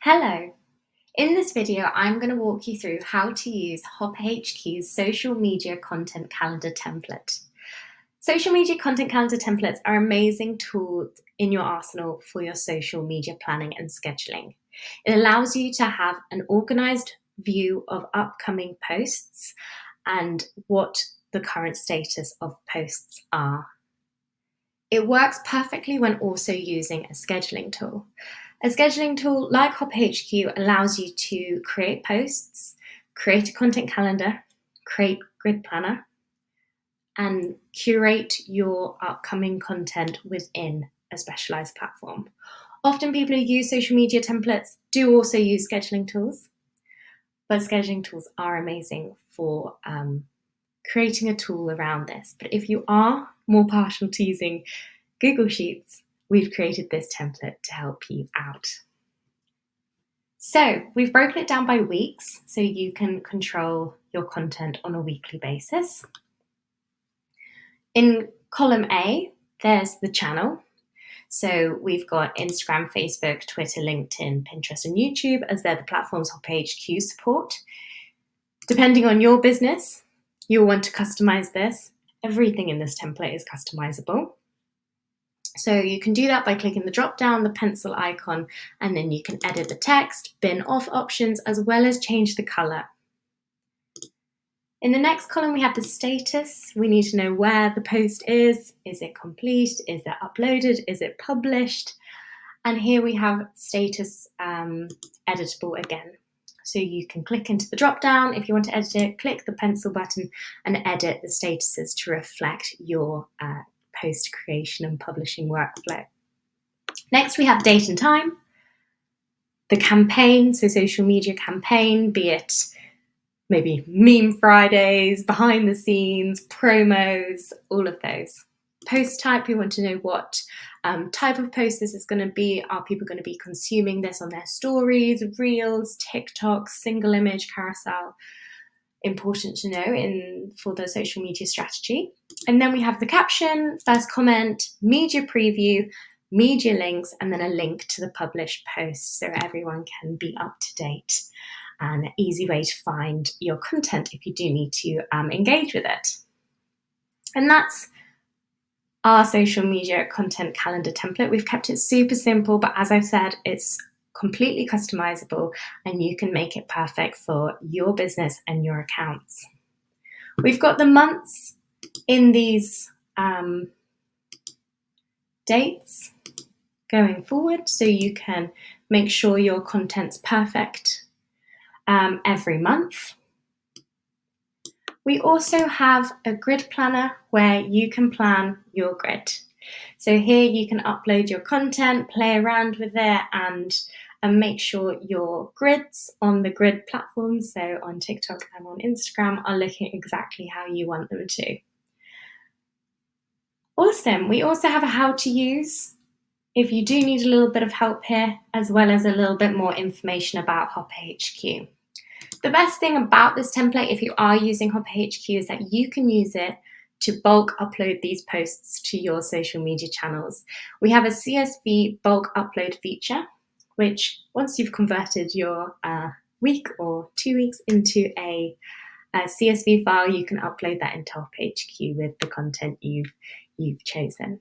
Hello! In this video, I'm going to walk you through how to use HopHQ's social media content calendar template. Social media content calendar templates are amazing tools in your arsenal for your social media planning and scheduling. It allows you to have an organized view of upcoming posts and what the current status of posts are. It works perfectly when also using a scheduling tool. A scheduling tool like HopHQ allows you to create posts, create a content calendar, create grid planner, and curate your upcoming content within a specialized platform. Often people who use social media templates do also use scheduling tools, but scheduling tools are amazing for creating a tool around this. But if you are more partial to using Google Sheets, we've created this template to help you out. So we've broken it down by weeks so you can control your content on a weekly basis. In column A, there's the channel. So we've got Instagram, Facebook, Twitter, LinkedIn, Pinterest, and YouTube as they're the platforms HopHQ support. Depending on your business, you'll want to customize this. Everything in this template is customizable. So you can do that by clicking the drop down, the pencil icon, and then you can edit the text, bin off options, as well as change the color. In the next column, we have the status. We need to know where the post is. Is it complete? Is it uploaded? Is it published? And here we have status editable again. So you can click into the drop down. If you want to edit it, click the pencil button and edit the statuses to reflect your post creation and publishing workflow. Next, we have date and time, the campaign, so social media campaign, be it maybe meme Fridays, behind the scenes, promos, all of those. Post type, we want to know what type of post this is going to be. Are people going to be consuming this on their stories, reels, TikToks, single image, carousel? Important to know for the social media strategy. And then we have the caption, first comment, media preview, media links, and then a link to the published post so everyone can be up to date. And an easy way to find your content if you do need to engage with it. And that's our social media content calendar template. We've kept it super simple, but as I've said, it's completely customizable and you can make it perfect for your business and your accounts. We've got the months in these dates going forward, so you can make sure your content's perfect every month. We also have a grid planner where you can plan your grid. So here you can upload your content, play around with it, and make sure your grids on the grid platforms, so on TikTok and on Instagram, are looking exactly how you want them to. Awesome. We also have a how to use if you do need a little bit of help here, as well as a little bit more information about HopHQ. The best thing about this template, if you are using HopHQ, is that you can use it to bulk upload these posts to your social media channels. We have a CSV bulk upload feature, which once you've converted your week or 2 weeks into a CSV file, you can upload that into HopHQ with the content you've chosen.